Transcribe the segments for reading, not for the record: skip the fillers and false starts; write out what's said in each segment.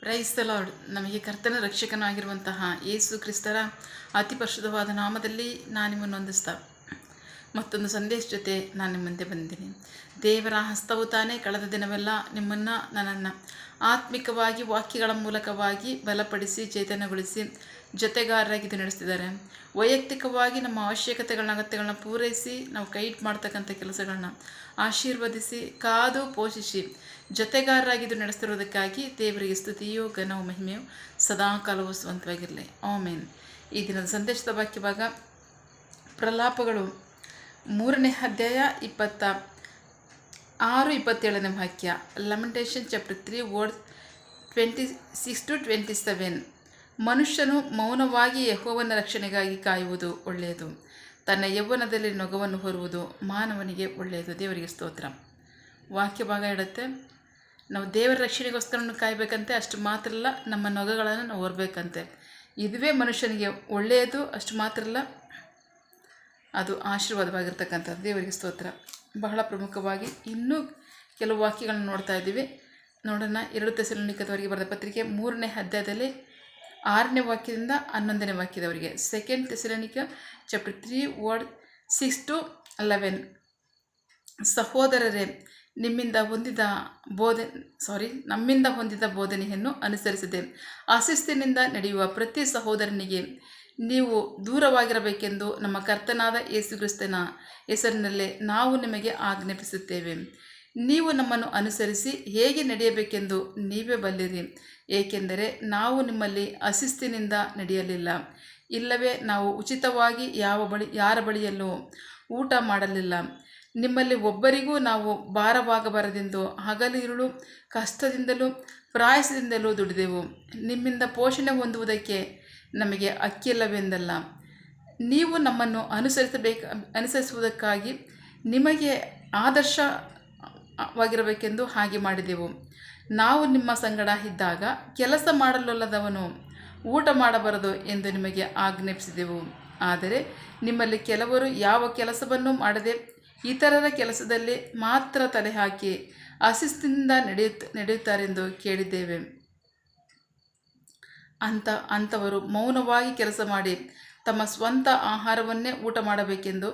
Praise the lord. ನಮಗೆ ಕರ್ತನ ರಕ್ಷಕನಾಗಿರುವಂತಹ ಯೇಸು ಕ್ರಿಸ್ತರ ಅತಿ ಪರಿಶುದ್ಧವಾದ ನಾಮದಲ್ಲಿ ನಾನು ನಿಮ್ಮನ್ನು ವಂದಿಸ್ತಾ ಮತ್ತೊಂದು ಸಂದೇಶ ಜೊತೆ ನಾನು ನಿಮ್ಮ ಮುಂದೆ ಬಂದಿದ್ದೀನಿ. ದೇವರ ಹಸ್ತವು ತಾನೇ ಕಳೆದ ದಿನವೆಲ್ಲ ನಿಮ್ಮನ್ನು ನನ್ನನ್ನು ಆತ್ಮಿಕವಾಗಿ ವಾಕ್ಯಗಳ ಮೂಲಕವಾಗಿ ಬಲಪಡಿಸಿ ಚೈತನ್ಯಗೊಳಿಸಿ ಜೊತೆಗಾರರಾಗಿ ಇದು ನಡೆಸ್ತಿದ್ದಾರೆ. ವೈಯಕ್ತಿಕವಾಗಿ ನಮ್ಮ ಅವಶ್ಯಕತೆಗಳನ್ನ ಅಗತ್ಯಗಳನ್ನ ಪೂರೈಸಿ ನಾವು ಕೈಟ್ ಮಾಡ್ತಕ್ಕಂಥ ಕೆಲಸಗಳನ್ನ ಆಶೀರ್ವದಿಸಿ ಕಾದು ಪೋಷಿಸಿ ಜೊತೆಗಾರರಾಗಿ ಇದು ನಡೆಸ್ತಿರೋದಕ್ಕಾಗಿ ದೇವರಿಗೆ ಸ್ತುತಿಯು ಘನವು ಮಹಿಮೆಯು ಸದಾಕಾಲವೂ ಸ್ವಂತವಾಗಿರಲಿ. ಆಮೆನ್. ಈ ದಿನದ ಸಂದೇಶದ ವಾಕ್ಯಭಾಗ ಪ್ರಲಾಪಗಳು 3ನೇ ಅಧ್ಯಾಯ 26-27ನೇ ವಾಕ್ಯ. ಲೆಮೆಂಟೇಷನ್ ಚಾಪ್ಟರ್ 3 ವರ್ಡ್ಸ್ 26-27. ಮನುಷ್ಯನು ಮೌನವಾಗಿ ಯೆಹೋವನ ರಕ್ಷಣೆಗಾಗಿ ಕಾಯುವುದು ಒಳ್ಳೆಯದು, ತನ್ನ ಯೌವನದಲ್ಲಿ ನೊಗವನ್ನು ಹೊರುವುದು ಮಾನವನಿಗೆ ಒಳ್ಳೆಯದು. ದೇವರಿಗೆ ಸ್ತೋತ್ರ. ವಾಕ್ಯ ಭಾಗ ಹೇಳುತ್ತೆ, ನಾವು ದೇವರ ರಕ್ಷಣೆಗೋಸ್ಕರ ಕಾಯಬೇಕಂತೆ. ಅಷ್ಟು ಮಾತ್ರ ಅಲ್ಲ, ನಮ್ಮ ನೊಗಗಳನ್ನು ನಾವು ಹೊರಬೇಕಂತೆ. ಇದುವೇ ಮನುಷ್ಯನಿಗೆ ಒಳ್ಳೆಯದು. ಅಷ್ಟು ಮಾತ್ರ ಅಲ್ಲ, ಅದು ಆಶೀರ್ವಾದವಾಗಿರ್ತಕ್ಕಂಥದ್ದು. ದೇವರಿಗೆ ಸ್ತೋತ್ರ. ಬಹಳ ಪ್ರಮುಖವಾಗಿ ಇನ್ನೂ ಕೆಲವು ವಾಕ್ಯಗಳನ್ನು ನೋಡ್ತಾ ಇದ್ದೀವಿ. ನೋಡೋಣ. 2 ಥೆಸಲೋನಿಕದವರಿಗೆ ಬರೆದ ಪತ್ರಿಕೆ 3ನೇ ಅಧ್ಯಾಯದಲ್ಲಿ 6ನೇ ವಾಕ್ಯದಿಂದ 11ನೇ ವಾಕ್ಯದವರಿಗೆ. 2 ಥೆಸಲೋನಿಕ ಚಾಪ್ಟರ್ 3 ವರ್ಡ್ 6-11. ಸಹೋದರರೇ, ನಮ್ಮಿಂದ ಹೊಂದಿದ ಬೋಧನೆಯನ್ನು ಅನುಸರಿಸದೆ ಅಶಿಸ್ತಿನಿಂದ ನಡೆಯುವ ಪ್ರತಿ ಸಹೋದರನಿಗೆ ನೀವು ದೂರವಾಗಿರಬೇಕೆಂದು ನಮ್ಮ ಕರ್ತನಾದ ಯೇಸು ಕ್ರಿಸ್ತನ ಹೆಸರಿನಲ್ಲೇ ನಾವು ನಿಮಗೆ ಆಜ್ಞಾಪಿಸುತ್ತೇವೆ. ನೀವು ನಮ್ಮನ್ನು ಅನುಸರಿಸಿ ಹೇಗೆ ನಡೆಯಬೇಕೆಂದು ನೀವೇ ಬಲ್ಲಿರಿ, ಏಕೆಂದರೆ ನಾವು ನಿಮ್ಮಲ್ಲಿ ಅಶಿಸ್ತಿನಿಂದ ನಡೆಯಲಿಲ್ಲ, ಇಲ್ಲವೇ ನಾವು ಉಚಿತವಾಗಿ ಯಾರ ಬಳಿಯಲ್ಲೂ ಊಟ ಮಾಡಲಿಲ್ಲ. ನಿಮ್ಮಲ್ಲಿ ಒಬ್ಬರಿಗೂ ನಾವು ಭಾರವಾಗಬಾರದೆಂದು ಹಗಲಿರುಳು ಕಷ್ಟದಿಂದಲೂ ಪ್ರಯಾಸದಿಂದಲೂ ದುಡಿದೆವು. ನಿಮ್ಮಿಂದ ಪೋಷಣೆ ಹೊಂದುವುದಕ್ಕೆ ನಮಗೆ ಅಕ್ಕಿಲ್ಲವೆಂದಲ್ಲ, ನೀವು ನಮ್ಮನ್ನು ಅನುಸರಿಸುವುದಕ್ಕಾಗಿ ನಿಮಗೆ ಆದರ್ಶವಾಗಿರಬೇಕೆಂದು ಹಾಗೆ ಮಾಡಿದೆವು. ನಾವು ನಿಮ್ಮ ಸಂಗಡ ಇದ್ದಾಗ ಕೆಲಸ ಮಾಡಲೊಲ್ಲದವನು ಊಟ ಮಾಡಬಾರದು ಎಂದು ನಿಮಗೆ ಆಜ್ಞಾಪಿಸಿದೆವು. ಆದರೆ ನಿಮ್ಮಲ್ಲಿ ಕೆಲವರು ಯಾವ ಕೆಲಸವನ್ನು ಮಾಡದೆ ಇತರರ ಕೆಲಸದಲ್ಲಿ ಮಾತ್ರ ತಲೆ ಹಾಕಿ ಅಶಿಸ್ತಿನಿಂದ ನಡೆಯುತ್ತಾರೆಂದು ಕೇಳಿದ್ದೇವೆ. ಅಂಥವರು ಮೌನವಾಗಿ ಕೆಲಸ ಮಾಡಿ ತಮ್ಮ ಸ್ವಂತ ಆಹಾರವನ್ನೇ ಊಟ ಮಾಡಬೇಕೆಂದು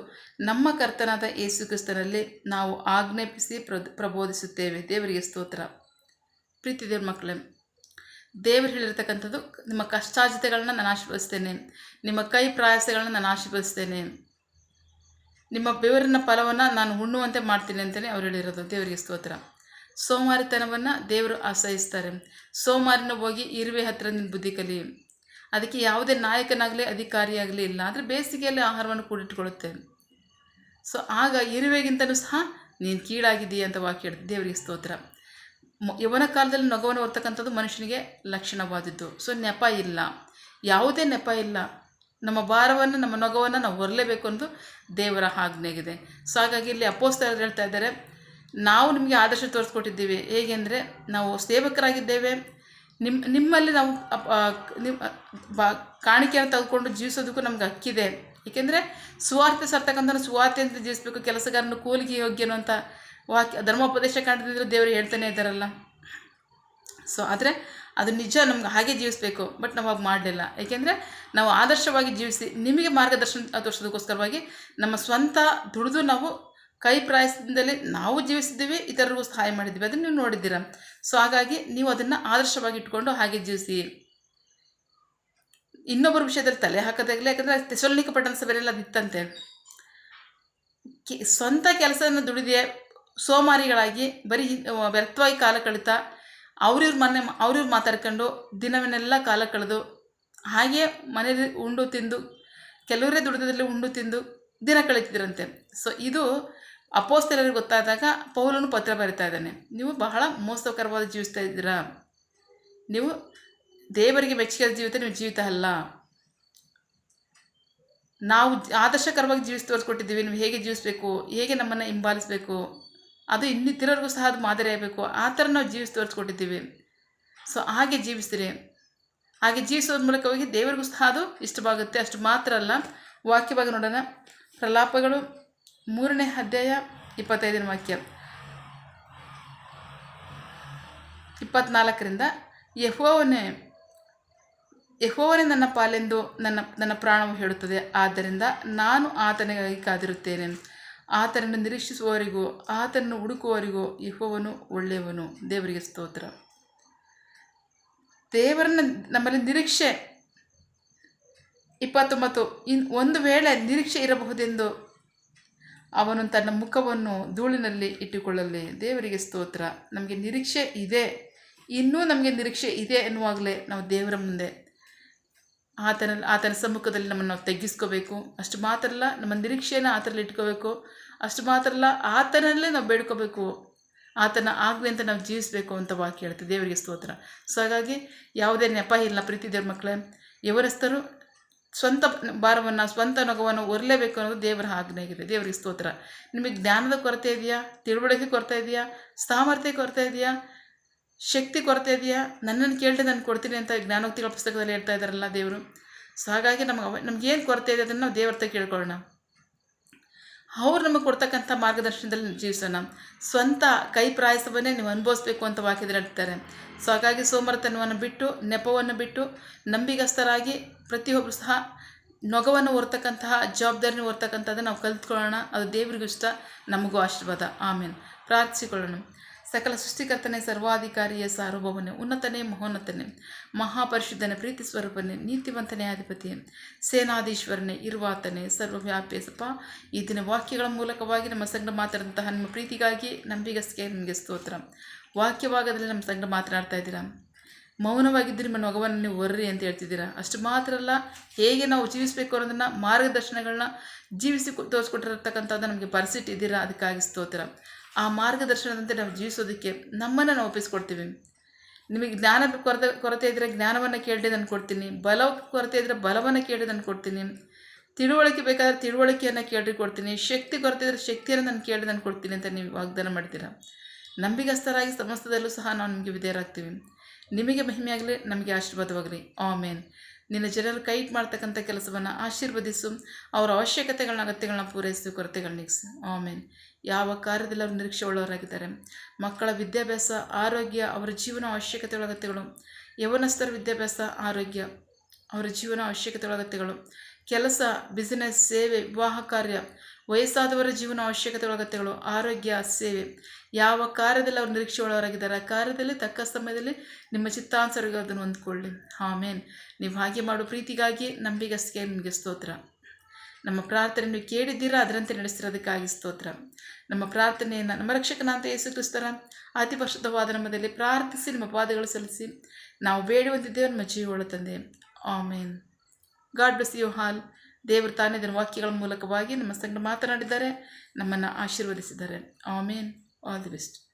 ನಮ್ಮ ಕರ್ತನಾದ ಯೇಸು ಕ್ರಿಸ್ತನಲ್ಲಿ ನಾವು ಆಜ್ಞಾಪಿಸಿ ಪ್ರಬೋಧಿಸುತ್ತೇವೆ. ದೇವರಿಗೆ ಸ್ತೋತ್ರ. ಪ್ರೀತಿ ದೇವ್ರ ಮಕ್ಕಳೇ, ದೇವರು ಹೇಳಿರ್ತಕ್ಕಂಥದ್ದು, ನಿಮ್ಮ ಕಷ್ಟಾರ್ಜಿತಗಳನ್ನ ನಾನು ಆಶೀರ್ವದಿಸ್ತೇನೆ, ನಿಮ್ಮ ಕೈ ಪ್ರಯಾಸಗಳನ್ನ ನಾನು ಆಶೀರ್ವದಿಸ್ತೇನೆ, ನಿಮ್ಮ ಬೆವರಿನ ಫಲವನ್ನು ನಾನು ಉಣ್ಣುವಂತೆ ಮಾಡ್ತೀನಿ ಅಂತಲೇ ಅವ್ರು ಹೇಳಿರೋದು. ದೇವರಿಗೆ ಸ್ತೋತ್ರ. ಸೋಮಾರಿತನವನ್ನು ದೇವರು ಅಸಹಿಸ್ತಾರೆ. ಸೋಮಾರಿನ ಹೋಗಿ ಇರುವೆ ಹತ್ತಿರ ನಿನ್ನ ಬುದ್ಧಿ ಕಲಿ. ಅದಕ್ಕೆ ಯಾವುದೇ ನಾಯಕನಾಗಲಿ ಅಧಿಕಾರಿಯಾಗಲಿ ಇಲ್ಲ, ಆದರೆ ಬೇಸಿಗೆಯಲ್ಲಿ ಆಹಾರವನ್ನು ಕೂಡಿಟ್ಕೊಳ್ಳುತ್ತೆ. ಸೊ ಆಗ ಇರುವೆಗಿಂತಲೂ ಸಹ ನೀನು ಕೀಳಾಗಿದ್ದೀಯ ಅಂತ ವಾಕ್ಯ ಹೇಳ್ತೀವಿ. ದೇವರಿಗೆ ಸ್ತೋತ್ರ. ಯವನ ಕಾಲದಲ್ಲಿ ನೊಗವನ್ನು ಹೊರ್ತಕ್ಕಂಥದ್ದು ಮನುಷ್ಯನಿಗೆ ಲಕ್ಷಣವಾದದ್ದು. ಸೊ ನೆಪ ಇಲ್ಲ, ಯಾವುದೇ ನೆಪ ಇಲ್ಲ. ನಮ್ಮ ಭಾರವನ್ನು, ನಮ್ಮ ನೊಗವನ್ನು ನಾವು ಹೊರಲೇಬೇಕು ಅನ್ನೋದು ದೇವರ ಆಜ್ಞೆಯಾಗಿದೆ. ಸೊ ಹಾಗಾಗಿ ಇಲ್ಲಿ ಅಪೊಸ್ತಲರು ಹೇಳ್ತಾ ಇದ್ದಾರೆ, ನಾವು ನಿಮಗೆ ಆದರ್ಶ ತೋರಿಸ್ಕೊಟ್ಟಿದ್ದೀವಿ. ಹೇಗೆಂದರೆ, ನಾವು ಸೇವಕರಾಗಿದ್ದೇವೆ. ನಿಮ್ಮಲ್ಲಿ ನಾವು ಕಾಣಿಕೆಯನ್ನು ತೆಗೆದುಕೊಂಡು ಜೀವಿಸೋದಕ್ಕೂ ನಮ್ಗೆ ಹಕ್ಕಿದೆ. ಏಕೆಂದರೆ ಸುವಾರ್ತೆ ಸಾರ್ತಕ್ಕಂಥ ಸುವಾರ್ತೆ ಅಂತ ಜೀವಿಸಬೇಕು, ಕೆಲಸಗಾರನು ಕೂಲಿಗೆ ಯೋಗ್ಯನು ಅಂತ ವಾಕ್ಯ ಧರ್ಮೋಪದೇಶ ಕಾಣ್ತಿದ್ರು ದೇವರು ಹೇಳ್ತಾನೆ ಇದ್ದಾರಲ್ಲ. ಸೊ ಆದರೆ ಅದು ನಿಜ, ನಮ್ಗೆ ಹಾಗೆ ಜೀವಿಸಬೇಕು. ಬಟ್ ನಾವು ಹಾಗೆ ಮಾಡಲಿಲ್ಲ. ಏಕೆಂದರೆ ನಾವು ಆದರ್ಶವಾಗಿ ಜೀವಿಸಿ ನಿಮಗೆ ಮಾರ್ಗದರ್ಶನ ತೋರಿಸೋದಕ್ಕೋಸ್ಕರವಾಗಿ ನಮ್ಮ ಸ್ವಂತ ದುಡಿದು ನಾವು ಕೈ ಪ್ರಯಾಸದಿಂದಲೇ ನಾವು ಜೀವಿಸಿದ್ದೀವಿ, ಇತರರಿಗೂ ಸಹಾಯ ಮಾಡಿದ್ದೀವಿ. ಅದನ್ನು ನೀವು ನೋಡಿದ್ದೀರ. ಸೊ ಹಾಗಾಗಿ ನೀವು ಅದನ್ನು ಆದರ್ಶವಾಗಿ ಇಟ್ಕೊಂಡು ಹಾಗೆ ಜೀವಿಸಿ. ಇನ್ನೊಬ್ಬರ ವಿಷಯದಲ್ಲಿ ತಲೆ ಹಾಕೋದಾಗಲಿ, ಯಾಕಂದರೆ ಥೆಸಲೋನಿಕ ಪಟ್ಟಣದ ಸಭೆಯಲ್ಲಿ ಅದು ಇತ್ತಂತೆ. ಸ್ವಂತ ಕೆಲಸವನ್ನು ದುಡಿದೆ ಸೋಮಾರಿಗಳಾಗಿ ಬರೀ ವ್ಯರ್ಥವಾಗಿ ಕಾಲ ಕಳೀತಾ ಅವ್ರಿವ್ರು ಮಾತಾಡ್ಕೊಂಡು ದಿನವನ್ನೆಲ್ಲ ಕಾಲ ಕಳೆದು ಹಾಗೆ ಮನೇಲಿ ಉಂಡು ತಿಂದು, ಕೆಲವರೇ ದುಡಿದಲ್ಲಿ ಉಂಡು ತಿಂದು ದಿನ ಕಳೀತಿದ್ರಂತೆ. ಸೊ ಇದು ಅಪೊಸ್ತಲರಿಗೆ ಗೊತ್ತಾದಾಗ ಪೌಲನು ಪತ್ರ ಬರಿತಾ ಇದ್ದಾನೆ, ನೀವು ಬಹಳ ಮೋಸಕರವಾದ ಜೀವಿಸ್ತಾ ಇದ್ದೀರಾ, ನೀವು ದೇವರಿಗೆ ಮೆಚ್ಚುಗೆಯ ಜೀವಿತ ನೀವು ಜೀವಿತ ಅಲ್ಲ. ನಾವು ಆದರ್ಶಕರವಾಗಿ ತೋರಿಸ್ಕೊಟ್ಟಿದ್ದೀವಿ, ನೀವು ಹೇಗೆ ಜೀವಿಸಬೇಕು, ಹೇಗೆ ನಮ್ಮನ್ನು ಹಿಂಬಾಲಿಸಬೇಕು, ಅದು ಇನ್ನಿತರರಿಗೂ ಸಹ ಅದು ಮಾದರಿ ಆಗಬೇಕು, ಆ ಥರ ನಾವು ತೋರಿಸ್ಕೊಟ್ಟಿದ್ದೀವಿ. ಸೊ ಹಾಗೆ ಜೀವಿಸ್ತೀರಿ. ಹಾಗೆ ಜೀವಿಸೋದ್ರ ಮೂಲಕವಾಗಿ ದೇವರಿಗೂ ಸಹ ಅದು ಇಷ್ಟವಾಗುತ್ತೆ. ಅಷ್ಟು ಮಾತ್ರ ಅಲ್ಲ, ವಾಕ್ಯವಾಗಿ ನೋಡೋಣ. ಪ್ರಲಾಪಗಳು 3ನೇ ಅಧ್ಯಾಯ 25ನೇ ವಾಕ್ಯ. 24ರಿಂದ ಯೆಹೋವನೇ ನನ್ನ ಪಾಲೆಂದು ನನ್ನ ಪ್ರಾಣವು ಹೇಳುತ್ತದೆ. ಆದ್ದರಿಂದ ನಾನು ಆತನಿಗಾಗಿ ಕಾದಿರುತ್ತೇನೆ. ಆತನನ್ನು ನಿರೀಕ್ಷಿಸುವವರಿಗೂ ಆತನನ್ನು ಹುಡುಕುವವರಿಗೂ ಯೆಹೋವನು ಒಳ್ಳೆಯವನು. ದೇವರಿಗೆ ಸ್ತೋತ್ರ. ದೇವರನ್ನ ನಮ್ಮಲ್ಲಿ ನಿರೀಕ್ಷೆ 29 ಒಂದು ವೇಳೆ ನಿರೀಕ್ಷೆ ಇರಬಹುದೆಂದು ಅವನು ತನ್ನ ಮುಖವನ್ನು ಧೂಳಿನಲ್ಲಿ ಇಟ್ಟುಕೊಳ್ಳಲಿ. ದೇವರಿಗೆ ಸ್ತೋತ್ರ. ನಮಗೆ ನಿರೀಕ್ಷೆ ಇದೆ, ಇನ್ನೂ ನಮಗೆ ನಿರೀಕ್ಷೆ ಇದೆ ಎನ್ನುವಾಗಲೇ ನಾವು ದೇವರ ಮುಂದೆ ಆತನ ಸಮ್ಮುಖದಲ್ಲಿ ನಮ್ಮನ್ನು ನಾವು ತಗ್ಗಿಸ್ಕೋಬೇಕು. ಅಷ್ಟು ಮಾತ್ರ ಅಲ್ಲ, ನಮ್ಮ ನಿರೀಕ್ಷೆಯನ್ನು ಆತನಲ್ಲಿ ಇಟ್ಕೋಬೇಕು. ಅಷ್ಟು ಮಾತ್ರ ಅಲ್ಲ, ಆತನಲ್ಲೇ ನಾವು ಬೇಡ್ಕೋಬೇಕು. ಆತನ ಆಗಲಿ ಅಂತ ನಾವು ಜೀವಿಸಬೇಕು ಅಂತ ವಾಕ್ಯ ಹೇಳ್ತೀವಿ. ದೇವರಿಗೆ ಸ್ತೋತ್ರ. ಸೊ ಹಾಗಾಗಿ ಯಾವುದೇ ನೆಪ ಇಲ್ಲ ಪ್ರೀತಿ ದೇವ್ರ ಮಕ್ಕಳೇ. ಯವನಸ್ಥರು ಸ್ವಂತ ಭಾರವನ್ನು ಸ್ವಂತ ನೊಗವನ್ನು ಹೊರಲೇಬೇಕು ಅನ್ನೋದು ದೇವರ ಆಜ್ಞೆಯಾಗಿದೆ. ದೇವರಿಗೆ ಸ್ತೋತ್ರ. ನಿಮಗೆ ಜ್ಞಾನದ ಕೊರತೆ ಇದೆಯಾ? ತಿಳುವಳಿಕೆ ಕೊರತೆ ಇದೆಯಾ? ಸಾಮರ್ಥ್ಯ ಕೊರತೆ ಇದೆಯಾ? ಶಕ್ತಿ ಕೊರತೆ ಇದೆಯಾ? ನನ್ನನ್ನು ಕೇಳಿದೆ ನಾನು ಕೊಡ್ತೀನಿ ಅಂತ ಜ್ಞಾನೋಕ್ತಿಗಳ ಪುಸ್ತಕದಲ್ಲಿ ಹೇಳ್ತಾ ಇದ್ದಾರಲ್ಲ ದೇವರು. ಸೊ ಹಾಗಾಗಿ ನಮಗೇನು ಕೊರತೆ ಇದೆ ಅದನ್ನು ನಾವು ದೇವ್ರ ಹತ್ರ ಕೇಳ್ಕೊಳ್ಳೋಣ. ಅವ್ರು ನಮಗೆ ಕೊಡ್ತಕ್ಕಂಥ ಮಾರ್ಗದರ್ಶನದಲ್ಲಿ ಜೀವಿಸೋಣ. ಸ್ವಂತ ಕೈ ಪ್ರಾಯಸವನ್ನೇ ನೀವು ಅನುಭವಿಸ್ಬೇಕು ಅಂತ ವಾಕ್ಯದಲ್ಲಿ ಹೇಳ್ತಾರೆ. ಸೊ ಹಾಗಾಗಿ ಸೋಮರತನವನ್ನು ಬಿಟ್ಟು, ನೆಪವನ್ನು ಬಿಟ್ಟು, ನಂಬಿಗಸ್ತರಾಗಿ ಪ್ರತಿಯೊಬ್ಬರು ಸಹ ನೊಗವನ್ನು ಹೊರತಕ್ಕಂತಹ ಜವಾಬ್ದಾರಿನ ಹೊರತಕ್ಕಂಥದ್ದನ್ನು ನಾವು ಕಲಿತ್ಕೊಳ್ಳೋಣ. ಅದು ದೇವರಿಗೂ ಇಷ್ಟ, ನಮಗೂ ಆಶೀರ್ವಾದ. ಆಮೇಲೆ ಪ್ರಾರ್ಥಿಸಿಕೊಳ್ಳೋಣ. ಸಕಲ ಸೃಷ್ಟಿಕರ್ತನೇ, ಸರ್ವಾಧಿಕಾರಿಯ ಸಾರ್ವಭೌಮನೇ, ಉನ್ನತನೇ, ಮಹೋನ್ನತನೇ, ಮಹಾಪರಿಶುದ್ಧನೇ, ಪ್ರೀತಿ ಸ್ವರೂಪನೇ, ನೀತಿವಂತನೇ, ಅಧಿಪತಿಯೇ, ಸೇನಾಧೀಶ್ವರನೇ, ಇರುವಾತನೇ, ಸರ್ವವ್ಯಾಪ್ಯಸಪ್ಪ. ಈ ದಿನ ವಾಕ್ಯಗಳ ಮೂಲಕವಾಗಿ ನಮ್ಮ ಸಂಗಡ ಮಾತಾಡಿದಂತಹ ನಿಮ್ಮ ಪ್ರೀತಿಗಾಗಿ ನಂಬಿಗಸ್ಗೆ ನಿಮಗೆ ಸ್ತೋತ್ರ. ವಾಕ್ಯವಾಗದಲ್ಲಿ ನಮ್ಮ ಸಂಗಡ ಮಾತನಾಡ್ತಾ ಇದ್ದೀರಾ. ಮೌನವಾಗಿದ್ದು ನಿಮ್ಮ ನೊಗವನ್ನು ನೀವು ಹೊರ್ರಿ ಅಂತ ಹೇಳ್ತಿದ್ದೀರಾ. ಅಷ್ಟು ಮಾತ್ರ ಅಲ್ಲ, ಹೇಗೆ ನಾವು ಜೀವಿಸಬೇಕು ಅನ್ನೋದನ್ನು ಮಾರ್ಗದರ್ಶನಗಳನ್ನ ಜೀವಿಸಿ ತೋರಿಸ್ಕೊಟ್ಟಿರತಕ್ಕಂಥದ್ದು ನಮಗೆ ಬರೆಸಿಟ್ಟಿದ್ದೀರಾ. ಅದಕ್ಕಾಗಿ ಸ್ತೋತ್ರ. ಆ ಮಾರ್ಗದರ್ಶನದಂತೆ ನಾವು ಜೀವಿಸೋದಕ್ಕೆ ನಮ್ಮನ್ನು ನಾವು ಒಪ್ಪಿಸ್ಕೊಡ್ತೀವಿ. ನಿಮಗೆ ಜ್ಞಾನ ಕೊರತೆ ಇದ್ದರೆ ಜ್ಞಾನವನ್ನು ಕೇಳಿ ನಾನು ಕೊಡ್ತೀನಿ. ಬಲ ಕೊರತೆ ಇದ್ದರೆ ಬಲವನ್ನು ಕೇಳಿ ನಾನು ಕೊಡ್ತೀನಿ. ತಿಳುವಳಿಕೆ ಬೇಕಾದರೆ ತಿಳುವಳಿಕೆಯನ್ನು ಕೇಳಿ ಕೊಡ್ತೀನಿ. ಶಕ್ತಿ ಕೊರತೆ ಇದ್ದರೆ ಶಕ್ತಿಯನ್ನು ನಾನು ಕೇಳಿ ನಾನು ಕೊಡ್ತೀನಿ ಅಂತ ನೀವು ವಾಗ್ದಾನ ಮಾಡ್ತೀರಾ. ನಂಬಿಗಸ್ತರಾಗಿ ಸಮಸ್ತದಲ್ಲೂ ಸಹ ನಾವು ನಿಮಗೆ ವಿಧೇಯರಾಗ್ತೀವಿ. ನಿಮಗೆ ಮಹಿಮೆಯಾಗಲಿ, ನಮಗೆ ಆಶೀರ್ವಾದವಾಗಲಿ. ಆಮೇನ್. ನಿನ್ನ ಜನರು ಕೈ ಮಾಡ್ತಕ್ಕಂಥ ಕೆಲಸವನ್ನು ಆಶೀರ್ವದಿಸು. ಅವರ ಅವಶ್ಯಕತೆಗಳನ್ನ ಅಗತ್ಯಗಳನ್ನ ಪೂರೈಸು, ಕೊರತೆಗಳನ್ನ ನೀಗಿಸು. ಆಮೇನ್. ಯಾವ ಕಾರ್ಯದಲ್ಲಿ ಅವರು ನಿರೀಕ್ಷೆ ಉಳ್ಳವರಾಗಿದ್ದಾರೆ. ಮಕ್ಕಳ ವಿದ್ಯಾಭ್ಯಾಸ, ಆರೋಗ್ಯ, ಅವರ ಜೀವನ ಅವಶ್ಯಕತೆಗಳ ಅಗತ್ಯಗಳು. ಯವನಸ್ಥರ ವಿದ್ಯಾಭ್ಯಾಸ, ಆರೋಗ್ಯ, ಅವರ ಜೀವನ ಅವಶ್ಯಕತೆಗಳ ಅಗತ್ಯಗಳು. ಕೆಲಸ, ಬಿಸಿನೆಸ್, ಸೇವೆ, ವಿವಾಹ ಕಾರ್ಯ, ವಯಸ್ಸಾದವರ ಜೀವನ ಅವಶ್ಯಕತೆಗಳ ಅಗತ್ಯಗಳು, ಆರೋಗ್ಯ, ಸೇವೆ. ಯಾವ ಕಾರ್ಯದಲ್ಲಿ ಅವರು ನಿರೀಕ್ಷೆ ಒಳವರಾಗಿದ್ದಾರೆ, ಆ ಕಾರ್ಯದಲ್ಲಿ ತಕ್ಕ ಸಮಯದಲ್ಲಿ ನಿಮ್ಮ ಚಿತ್ತಾನುಸಾರವಾಗಿ ಅದನ್ನು ಹೊಂದ್ಕೊಳ್ಳಿ. ಆಮೇನ್. ನೀವು ಹಾಗೆ ಮಾಡೋ ಪ್ರೀತಿಗಾಗಿ ನಂಬಿಗಸ್ಗೆ ನಿಮಗೆ ಸ್ತೋತ್ರ. ನಮ್ಮ ಪ್ರಾರ್ಥನೆ ನೀವು ಕೇಳಿದ್ದೀರಾ, ಅದರಂತೆ ನಡೆಸಿರೋದಕ್ಕಾಗಿ ಸ್ತೋತ್ರ. ನಮ್ಮ ಪ್ರಾರ್ಥನೆಯನ್ನು ನಮ್ಮ ರಕ್ಷಕನಾದ ಯೇಸು ಕ್ರಿಸ್ತರ ಅತಿ ಪರಿಶುದ್ಧವಾದ ನಾಮದಲ್ಲಿ ಪ್ರಾರ್ಥಿಸಿ ನಿಮ್ಮ ಪಾದಗಳು ಸಲ್ಲಿಸಿ ನಾವು ಬೇಡುವಂತಿದ್ದೇವೆ ನಮ್ಮ ಜೀವಗಳ ತಂದೆ. Amen. God bless you all. ದೇವರು ತಾನೇ ಇದರ ವಾಕ್ಯಗಳ ಮೂಲಕವಾಗಿ ನಮ್ಮ ಸಂಗಡ ಮಾತನಾಡಿದ್ದಾರೆ, ನಮ್ಮನ್ನು ಆಶೀರ್ವದಿಸಿದ್ದಾರೆ. ಆಮೇನ್. All the best.